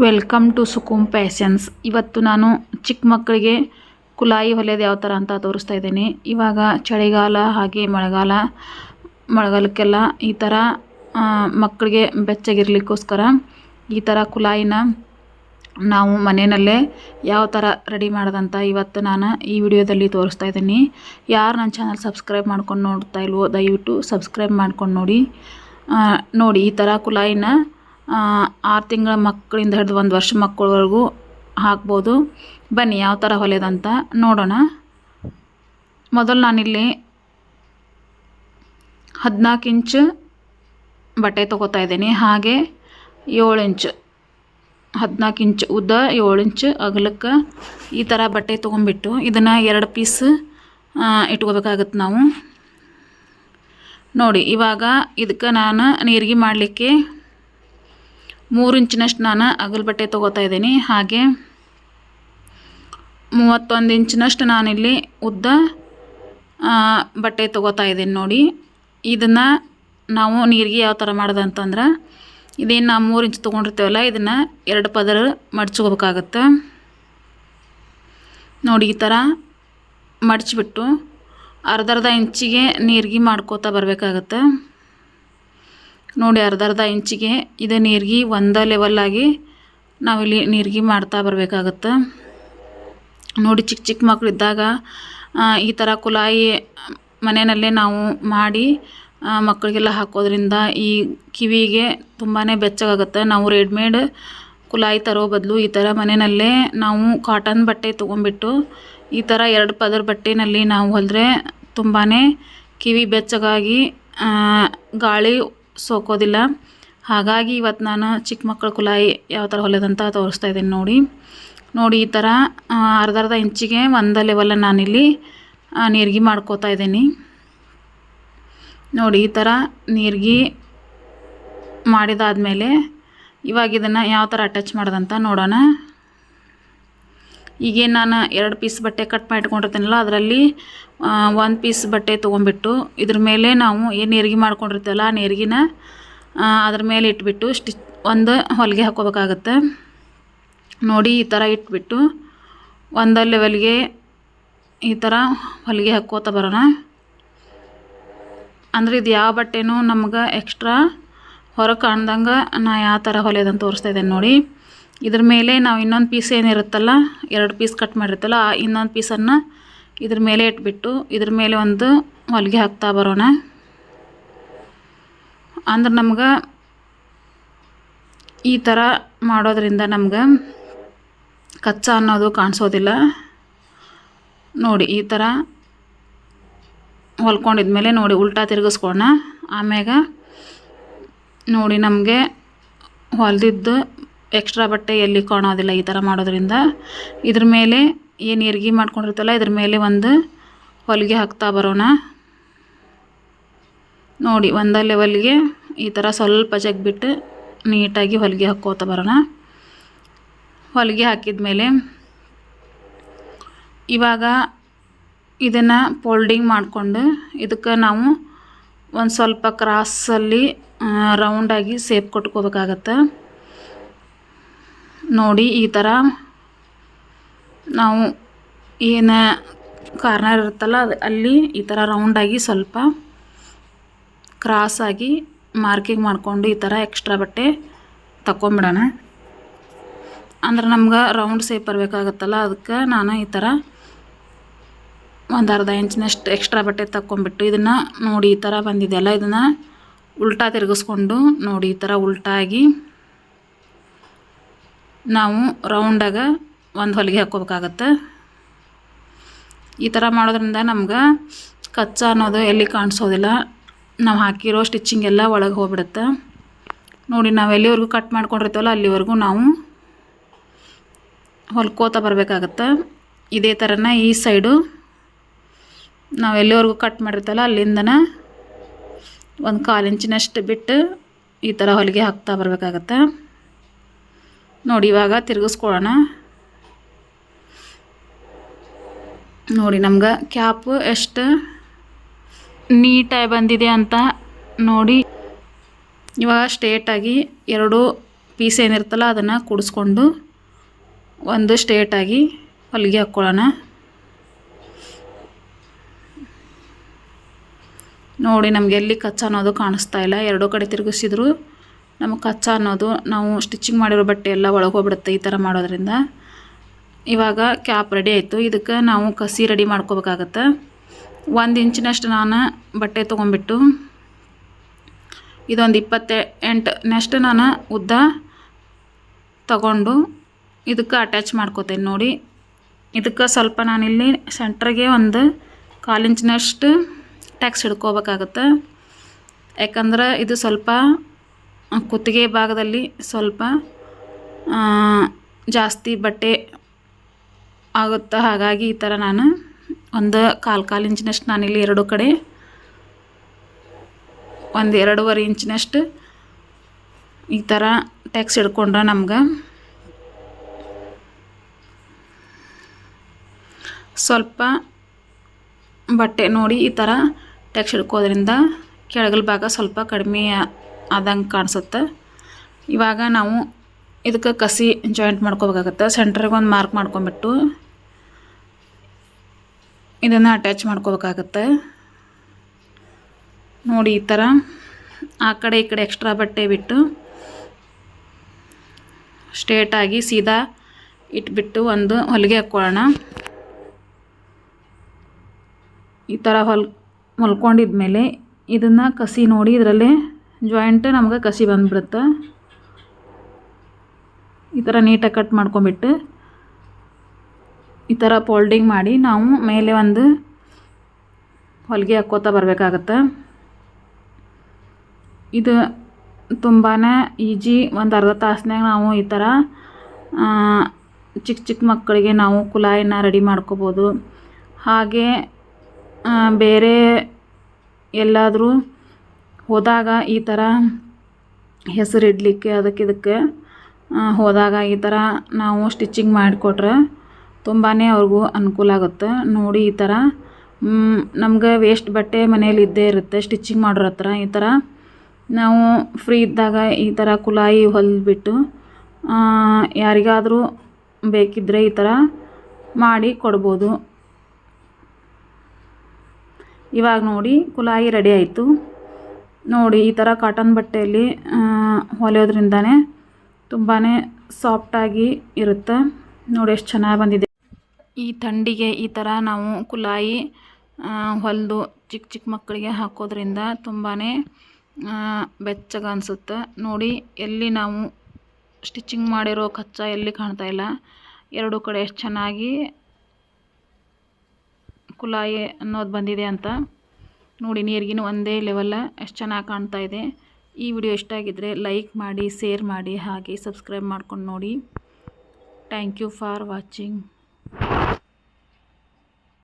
Welcome to ಸುಕುಮ್ passions. ಇವತ್ತು ನಾನು ಚಿಕ್ಕ ಮಕ್ಕಳಿಗೆ ಕುಲಾಯಿ ಹೊಲಿಯೋದು ಯಾವ ಥರ ಅಂತ ತೋರಿಸ್ತಾ ಇದ್ದೀನಿ. ಇವಾಗ ಚಳಿಗಾಲ ಹಾಗೆ ಮಳೆಗಾಲಕ್ಕೆಲ್ಲ ಈ ಥರ ಮಕ್ಕಳಿಗೆ ಬೆಚ್ಚಗಿರ್ಲಿಕ್ಕೋಸ್ಕರ ಈ ಥರ ಕುಲಾಯಿನ ನಾವು ಮನೆಯಲ್ಲೇ ಯಾವ ಥರ ರೆಡಿ ಮಾಡೋದಂತ ಇವತ್ತು ನಾನು ಈ ವಿಡಿಯೋದಲ್ಲಿ ತೋರಿಸ್ತಾ ಇದ್ದೀನಿ. ಯಾರು ನನ್ನ ಚಾನಲ್ ಸಬ್ಸ್ಕ್ರೈಬ್ ಮಾಡ್ಕೊಂಡು ನೋಡ್ತಾ ಇಲ್ವೋ ದಯವಿಟ್ಟು ಸಬ್ಸ್ಕ್ರೈಬ್ ಮಾಡ್ಕೊಂಡು ನೋಡಿ. ಈ ಥರ ಕುಲಾಯಿನ 6 ತಿಂಗಳ ಮಕ್ಕಳಿಂದ ಹಿಡಿದು 1 ವರ್ಷ ಮಕ್ಕಳವರೆಗೂ ಹಾಕ್ಬೋದು. ಬನ್ನಿ ಯಾವ ಥರ ಹೊಲಿಯೋದಂತ ನೋಡೋಣ. ಮೊದಲು ನಾನಿಲ್ಲಿ 14 ಇಂಚ್ ಬಟ್ಟೆ ತೊಗೋತಾ ಇದ್ದೀನಿ. ಹಾಗೆ 7 ಇಂಚ್ 14 ಇಂಚ್ ಉದ್ದ 7 ಇಂಚ್ ಅಗಲಕ್ಕೆ ಈ ಥರ ಬಟ್ಟೆ ತೊಗೊಂಡ್ಬಿಟ್ಟು ಇದನ್ನು 2 ಪೀಸ್ ಇಟ್ಕೋಬೇಕಾಗತ್ತೆ ನಾವು. ನೋಡಿ ಇವಾಗ ಇದಕ್ಕೆ ನಾನು ನೀರಿಗೆ ಮಾಡಲಿಕ್ಕೆ 3 ಇಂಚಿನಷ್ಟು ನಾನು ಅಗಲ ಬಟ್ಟೆ ತೊಗೋತಾ ಇದ್ದೀನಿ. ಹಾಗೆ 31 ಇಂಚಿನಷ್ಟು ನಾನಿಲ್ಲಿ ಉದ್ದ ಬಟ್ಟೆ ತೊಗೋತಾ ಇದ್ದೀನಿ. ನೋಡಿ ಇದನ್ನು ನಾವು ನೀರಿಗೆ ಯಾವ ಥರ ಮಾಡೋದಂತಂದ್ರೆ ಇದೇನು ನಾವು 3 ಇಂಚ್ ತೊಗೊಂಡಿರ್ತೀವಲ್ಲ ಇದನ್ನು 2 ಪದರ ಮಡ್ಚ್ಕೋಬೇಕಾಗತ್ತೆ. ನೋಡಿ ಈ ಥರ ಮಡ್ಚಿಬಿಟ್ಟು ಅರ್ಧ ಇಂಚಿಗೆ ನೀರಿಗೆ ಮಾಡ್ಕೋತಾ ಬರಬೇಕಾಗತ್ತೆ. ನೋಡಿ ಅರ್ಧ ಇಂಚಿಗೆ ಇದು ನೀರಿಗೆ ಒಂದೇ ಲೆವೆಲ್ಲಾಗಿ ನಾವಿಲ್ಲಿ ನೀರಿಗೆ ಮಾಡ್ತಾ ಬರಬೇಕಾಗತ್ತೆ. ನೋಡಿ ಚಿಕ್ಕ ಮಕ್ಕಳಿದ್ದಾಗ ಈ ಥರ ಕುಲಾಯಿ ಮನೆಯಲ್ಲೇ ನಾವು ಮಾಡಿ ಮಕ್ಕಳಿಗೆಲ್ಲ ಹಾಕೋದ್ರಿಂದ ಈ ಕಿವಿಗೆ ತುಂಬಾ ಬೆಚ್ಚಗಾಗುತ್ತೆ. ನಾವು ರೆಡಿಮೇಡ್ ಕುಲಾಯಿ ತರೋ ಬದಲು ಈ ಥರ ಮನೆಯಲ್ಲೇ ನಾವು ಕಾಟನ್ ಬಟ್ಟೆ ತೊಗೊಂಡ್ಬಿಟ್ಟು ಈ ಥರ 2 ಪದರ ಬಟ್ಟೆನಲ್ಲಿ ನಾವು ಹೊಲಿದ್ರೆ ತುಂಬಾ ಕಿವಿ ಬೆಚ್ಚಗಾಗಿ ಗಾಳಿ ಸೋಕೋದಿಲ್ಲ. ಹಾಗಾಗಿ ಇವತ್ತು ನಾನು ಚಿಕ್ಕ ಮಕ್ಕಳ ಕುಲಾಯಿ ಯಾವ ಥರ ಹೊಲಿಯೋದಂತ ತೋರಿಸ್ತಾ ಇದ್ದೀನಿ. ನೋಡಿ ಈ ಥರ ಅರ್ಧ ಇಂಚಿಗೆ ಒಂದೇ ಲೆವೆಲ್ ನಾನಿಲ್ಲಿ ನೀರಿಗೆ ಮಾಡ್ಕೋತಾ ಇದ್ದೀನಿ. ನೋಡಿ ಈ ಥರ ನೀರಿಗೆ ಮಾಡಿದಾದಮೇಲೆ ಇವಾಗ ಇದನ್ನು ಯಾವ ಥರ ಅಟ್ಯಾಚ್ ಮಾಡೋದಂತ ನೋಡೋಣ. ಈಗೇನು ನಾನು 2 ಪೀಸ್ ಬಟ್ಟೆ ಕಟ್ ಮಾಡಿ ಇಟ್ಕೊಂಡಿರ್ತೀನಲ್ಲ ಅದರಲ್ಲಿ 1 ಪೀಸ್ ಬಟ್ಟೆ ತೊಗೊಂಡ್ಬಿಟ್ಟು ಇದ್ರ ಮೇಲೆ ನಾವು ಏನು ನೀರಿಗೆ ಮಾಡ್ಕೊಂಡಿರ್ತೀವಲ್ಲ ಆ ನೀರಿಗಿನ ಅದ್ರ ಮೇಲೆ ಇಟ್ಬಿಟ್ಟು ಒಂದು ಹೊಲಿಗೆ ಹಾಕ್ಕೋಬೇಕಾಗತ್ತೆ. ನೋಡಿ ಈ ಥರ ಇಟ್ಬಿಟ್ಟು ಒಂದೇ ಲೆವೆಲ್ಗೆ ಈ ಥರ ಹೊಲಿಗೆ ಹಾಕ್ಕೋತಾ ಬರೋಣ. ಅಂದರೆ ಇದು ಯಾವ ಬಟ್ಟೆನೂ ನಮ್ಗೆ ಎಕ್ಸ್ಟ್ರಾ ಹೊರಗೆ ಕಾಣ್ದಂಗೆ ನಾ ಯಾವ ಥರ ಹೊಲಿಯೋದಂತ ತೋರಿಸ್ತಾ ಇದ್ದೇನೆ. ನೋಡಿ ಇದ್ರ ಮೇಲೆ ನಾವು ಇನ್ನೊಂದು ಪೀಸ್ ಏನಿರುತ್ತಲ್ಲ 2 ಪೀಸ್ ಕಟ್ ಮಾಡಿರುತ್ತಲ್ಲ ಆ ಇನ್ನೊಂದು ಪೀಸನ್ನು ಇದ್ರ ಮೇಲೆ ಇಟ್ಬಿಟ್ಟು ಇದ್ರ ಮೇಲೆ ಒಂದು ಹೊಲಿಗೆ ಹಾಕ್ತಾ ಬರೋಣ. ಅಂದ್ರೆ ನಮ್ಗೆ ಈ ಥರ ಮಾಡೋದ್ರಿಂದ ನಮ್ಗೆ ಕಚ್ಚಾ ಅನ್ನೋದು ಕಾಣಿಸೋದಿಲ್ಲ. ನೋಡಿ ಈ ಥರ ಹೊಲ್ಕೊಂಡಿದ್ಮೇಲೆ ನೋಡಿ ಉಲ್ಟಾ ತಿರುಗಿಸ್ಕೊಳ್ಳೋಣ. ಆಮ್ಯಾಗ ನೋಡಿ ನಮಗೆ ಹೊಲಿದಿದ್ದು ಎಕ್ಸ್ಟ್ರಾ ಬಟ್ಟೆ ಎಲ್ಲಿ ಕಾಣೋದಿಲ್ಲ ಈ ಥರ ಮಾಡೋದ್ರಿಂದ. ಇದ್ರ ಮೇಲೆ ಏನು ನೀರಿಗೆ ಮಾಡ್ಕೊಂಡಿರ್ತಲ್ಲ ಇದ್ರ ಮೇಲೆ ಒಂದು ಹೊಲಿಗೆ ಹಾಕ್ತಾ ಬರೋಣ. ನೋಡಿ ಒಂದೇ ಲೆವೆಲ್ಗೆ ಈ ಥರ ಸ್ವಲ್ಪ ಜಗ್ಬಿಟ್ಟು ನೀಟಾಗಿ ಹೊಲಿಗೆ ಹಾಕ್ಕೋತಾ ಬರೋಣ. ಹೊಲಿಗೆ ಹಾಕಿದ್ಮೇಲೆ ಇವಾಗ ಇದನ್ನು ಫೋಲ್ಡಿಂಗ್ ಮಾಡಿಕೊಂಡು ಇದಕ್ಕೆ ನಾವು ಒಂದು ಸ್ವಲ್ಪ ಕ್ರಾಸಲ್ಲಿ ರೌಂಡಾಗಿ ಸೇಪ್ ಕೊಟ್ಕೋಬೇಕಾಗತ್ತೆ. ನೋಡಿ ಈ ಥರ ನಾವು ಏನು ಕಾರ್ನರ್ ಇರುತ್ತಲ್ಲ ಅಲ್ಲಿ ಈ ಥರ ರೌಂಡಾಗಿ ಸ್ವಲ್ಪ ಕ್ರಾಸಾಗಿ ಮಾರ್ಕಿಂಗ್ ಮಾಡಿಕೊಂಡು ಈ ಥರ ಎಕ್ಸ್ಟ್ರಾ ಬಟ್ಟೆ ತಗೊಂಬಿಡೋಣ. ಅಂದ್ರೆ ನಮ್ಗೆ ರೌಂಡ್ ಸೇಪ್ ಬರಬೇಕಾಗತ್ತಲ್ಲ ಅದಕ್ಕೆ ನಾನು ಈ ಥರ ಒಂದು ಅರ್ಧ ಇಂಚಿನಷ್ಟು ಎಕ್ಸ್ಟ್ರಾ ಬಟ್ಟೆ ತಗೊಂಬಿಟ್ಟು ಇದನ್ನು ನೋಡಿ ಈ ಥರ ಬಂದಿದೆಯಲ್ಲ ಇದನ್ನು ಉಲ್ಟಾ ತಿರುಗಿಸ್ಕೊಂಡು ನೋಡಿ ಈ ಥರ ಉಲ್ಟಾಗಿ ನಾವು ರೌಂಡಾಗ ಒಂದು ಹೊಲಿಗೆ ಹಾಕ್ಕೋಬೇಕಾಗತ್ತೆ. ಈ ಥರ ಮಾಡೋದ್ರಿಂದ ನಮ್ಗೆ ಕಚ್ಚಾ ಅನ್ನೋದು ಎಲ್ಲಿ ಕಾಣಿಸೋದಿಲ್ಲ. ನಾವು ಹಾಕಿರೋ ಸ್ಟಿಚಿಂಗ್ ಎಲ್ಲ ಒಳಗೆ ಹೋಗ್ಬಿಡುತ್ತೆ. ನೋಡಿ ನಾವು ಎಲ್ಲಿವರೆಗೂ ಕಟ್ ಮಾಡ್ಕೊಂಡಿರ್ತೀವಲ್ಲ ಅಲ್ಲಿವರೆಗೂ ನಾವು ಹೊಲ್ಕೋತಾ ಬರಬೇಕಾಗತ್ತೆ. ಇದೇ ಥರನ ಈ ಸೈಡು ನಾವು ಎಲ್ಲಿವರೆಗೂ ಕಟ್ ಮಾಡಿರ್ತೀವಲ್ಲ ಅಲ್ಲಿಂದನ 1/4 ಇಂಚಿನಷ್ಟು ಬಿಟ್ಟು ಈ ಥರ ಹೊಲಿಗೆ ಹಾಕ್ತಾ ಬರಬೇಕಾಗತ್ತೆ. ನೋಡಿ ಇವಾಗ ತಿರುಗಿಸ್ಕೊಳ್ಳೋಣ. ನೋಡಿ ನಮ್ಗೆ ಕ್ಯಾಪು ಎಷ್ಟು ನೀಟಾಗಿ ಬಂದಿದೆ ಅಂತ ನೋಡಿ. ಇವಾಗ ಸ್ಟ್ರೇಟಾಗಿ 2 ಪೀಸ್ ಏನಿರ್ತಲ್ಲ ಅದನ್ನು ಕೂಡಿಸ್ಕೊಂಡು ಒಂದು ಸ್ಟ್ರೇಟಾಗಿ ಹೊಲಿಗೆ ಹಾಕ್ಕೊಳ್ಳೋಣ. ನೋಡಿ ನಮಗೆ ಎಲ್ಲಿ ಕಚ್ಚಾ ಅನ್ನೋದು ಕಾಣಿಸ್ತಾ ಇಲ್ಲ. ಎರಡೂ ಕಡೆ ತಿರುಗಿಸಿದ್ರು ನಮಗೆ ಕಚ್ಚಾ ಅನ್ನೋದು ನಾವು ಸ್ಟಿಚಿಂಗ್ ಮಾಡಿರೋ ಬಟ್ಟೆ ಎಲ್ಲ ಒಳಗೆ ಹೋಗ್ಬಿಡುತ್ತೆ ಈ ಥರ ಮಾಡೋದ್ರಿಂದ. ಇವಾಗ ಕ್ಯಾಪ್ ರೆಡಿ ಆಯಿತು. ಇದಕ್ಕೆ ನಾವು ಕಸಿ ರೆಡಿ ಮಾಡ್ಕೋಬೇಕಾಗತ್ತೆ. 1 ಇಂಚಿನಷ್ಟು ನಾನು ಬಟ್ಟೆ ತೊಗೊಂಡ್ಬಿಟ್ಟು ಇದೊಂದು 28ನಷ್ಟು ನಾನು ಉದ್ದ ತಗೊಂಡು ಇದಕ್ಕೆ ಅಟ್ಯಾಚ್ ಮಾಡ್ಕೋತೇನೆ. ನೋಡಿ ಇದಕ್ಕೆ ಸ್ವಲ್ಪ ನಾನಿಲ್ಲಿ ಸೆಂಟ್ರಿಗೆ ಒಂದು 1/4 ಇಂಚಿನಷ್ಟು ಟ್ಯಾಕ್ಸ್ ಹಿಡ್ಕೋಬೇಕಾಗತ್ತೆ. ಯಾಕಂದ್ರೆ ಇದು ಸ್ವಲ್ಪ ಕುತ್ತಿಗೆ ಭಾಗದಲ್ಲಿ ಸ್ವಲ್ಪ ಜಾಸ್ತಿ ಬಟ್ಟೆ ಆಗುತ್ತೆ. ಹಾಗಾಗಿ ಈ ಥರ ನಾನು ಒಂದು 1/4 ಇಂಚಿನಷ್ಟು ನಾನಿಲ್ಲಿ ಎರಡೂ ಕಡೆ ಒಂದು 2.5 ಇಂಚಿನಷ್ಟು ಈ ಥರ ಟ್ಯಾಕ್ಸ್ ಹಿಡ್ಕೊಂಡ್ರೆ ನಮ್ಗೆ ಸ್ವಲ್ಪ ಬಟ್ಟೆ ನೋಡಿ ಈ ಥರ ಟ್ಯಾಕ್ಸ್ ಹಿಡ್ಕೋದ್ರಿಂದ ಕೆಳಗಲ್ ಭಾಗ ಸ್ವಲ್ಪ ಕಡಿಮೆ ಆದಂಗೆ ಕಾಣಿಸುತ್ತೆ. ಇವಾಗ ನಾವು ಇದಕ್ಕೆ ಕಸಿ ಜಾಯಿಂಟ್ ಮಾಡ್ಕೋಬೇಕಾಗತ್ತೆ. ಸೆಂಟ್ರಿಗೆ ಒಂದು ಮಾರ್ಕ್ ಮಾಡ್ಕೊಂಬಿಟ್ಟು ಇದನ್ನು ಅಟ್ಯಾಚ್ ಮಾಡ್ಕೋಬೇಕಾಗತ್ತೆ. ನೋಡಿ ಈ ಥರ ಆ ಕಡೆ ಈ ಕಡೆ ಎಕ್ಸ್ಟ್ರಾ ಬಟ್ಟೆ ಬಿಟ್ಟು ಸ್ಟ್ರೇಟಾಗಿ ಸೀದಾ ಇಟ್ಬಿಟ್ಟು ಒಂದು ಹೊಲಿಗೆ ಹಾಕ್ಕೊಳ್ಳೋಣ. ಈ ಥರ ಹೊಲ್ಕೊಂಡಿದ್ಮೇಲೆ ಇದನ್ನು ಕಸಿ ನೋಡಿ ಇದರಲ್ಲಿ ಜಾಯಿಂಟ್ ನಮ್ಗೆ ಕಸಿ ಬಂದುಬಿಡುತ್ತೆ. ಈ ಥರ ನೀಟಾಗಿ ಕಟ್ ಮಾಡ್ಕೊಂಬಿಟ್ಟು ಈ ಥರ ಫೋಲ್ಡಿಂಗ್ ಮಾಡಿ ನಾವು ಮೇಲೆ ಒಂದು ಹೊಲಿಗೆ ಹಾಕ್ಕೋತಾ ಬರಬೇಕಾಗತ್ತೆ. ಇದು ತುಂಬಾ ಈಜಿ. ಒಂದು ಅರ್ಧ ತಾಸ್ನಾಗ ನಾವು ಈ ಥರ ಚಿಕ್ಕ ಚಿಕ್ಕ ಮಕ್ಕಳಿಗೆ ನಾವು ಕುಲಾಯಿನ ರೆಡಿ ಮಾಡ್ಕೋಬೋದು. ಹಾಗೆ ಬೇರೆ ಎಲ್ಲಾದರೂ ಹೋದಾಗ ಈ ಥರ ಹೆಸರು ಇಡಲಿಕ್ಕೆ ಅದಕ್ಕೆ ಹೋದಾಗ ಈ ಥರ ನಾವು ಸ್ಟಿಚಿಂಗ್ ಮಾಡಿಕೊಟ್ರೆ ತುಂಬಾ ಅವ್ರಿಗೂ ಅನುಕೂಲ ಆಗುತ್ತೆ. ನೋಡಿ ಈ ಥರ ನಮ್ಗೆ ವೇಸ್ಟ್ ಬಟ್ಟೆ ಮನೇಲಿ ಇದ್ದೇ ಇರುತ್ತೆ ಸ್ಟಿಚಿಂಗ್ ಮಾಡೋರ ಹತ್ರ. ಈ ಥರ ನಾವು ಫ್ರೀ ಇದ್ದಾಗ ಈ ಥರ ಕುಲಾಯಿ ಹೊಲಿದ್ಬಿಟ್ಟು ಯಾರಿಗಾದರೂ ಬೇಕಿದ್ದರೆ ಈ ಥರ ಮಾಡಿ ಕೊಡ್ಬೋದು. ಇವಾಗ ನೋಡಿ ಕುಲಾಯಿ ರೆಡಿ ಆಯಿತು. ನೋಡಿ ಈ ಥರ ಕಾಟನ್ ಬಟ್ಟೆಯಲ್ಲಿ ಹೊಲಿಯೋದ್ರಿಂದನೇ ತುಂಬಾ ಸಾಫ್ಟಾಗಿ ಇರುತ್ತೆ. ನೋಡಿ ಎಷ್ಟು ಚೆನ್ನಾಗಿ ಬಂದಿದೆ. ಈ ಥಂಡಿಗೆ ಈ ಥರ ನಾವು ಕುಲಾಯಿ ಹೊಲಿದು ಚಿಕ್ಕ ಚಿಕ್ಕ ಮಕ್ಕಳಿಗೆ ಹಾಕೋದ್ರಿಂದ ತುಂಬಾ ಬೆಚ್ಚಗೆ ಅನಿಸುತ್ತೆ. ನೋಡಿ ಎಲ್ಲಿ ನಾವು ಸ್ಟಿಚಿಂಗ್ ಮಾಡಿರೋ ಕಚ್ಚಾ ಎಲ್ಲಿ ಕಾಣ್ತಾ ಇಲ್ಲ. ಎರಡೂ ಕಡೆ ಎಷ್ಟು ಚೆನ್ನಾಗಿ ಕುಲಾಯಿ ಅನ್ನೋದು ಬಂದಿದೆ ಅಂತ ನೋಡಿ. ನೀರಿಗಿನ ಒಂದೇ ಲೆವೆಲ್ಲ ಎಷ್ಟು ಚೆನ್ನಾಗಿ ಕಾಣ್ತಾ ಇದೆ. ಈ ವಿಡಿಯೋ ಇಷ್ಟ ಆಗಿದ್ದರೆ ಲೈಕ್ ಮಾಡಿ, ಶೇರ್ ಮಾಡಿ, ಹಾಗೆ ಸಬ್ಸ್ಕ್ರೈಬ್ ಮಾಡ್ಕೊಂಡು ನೋಡಿ. Thank you for watching.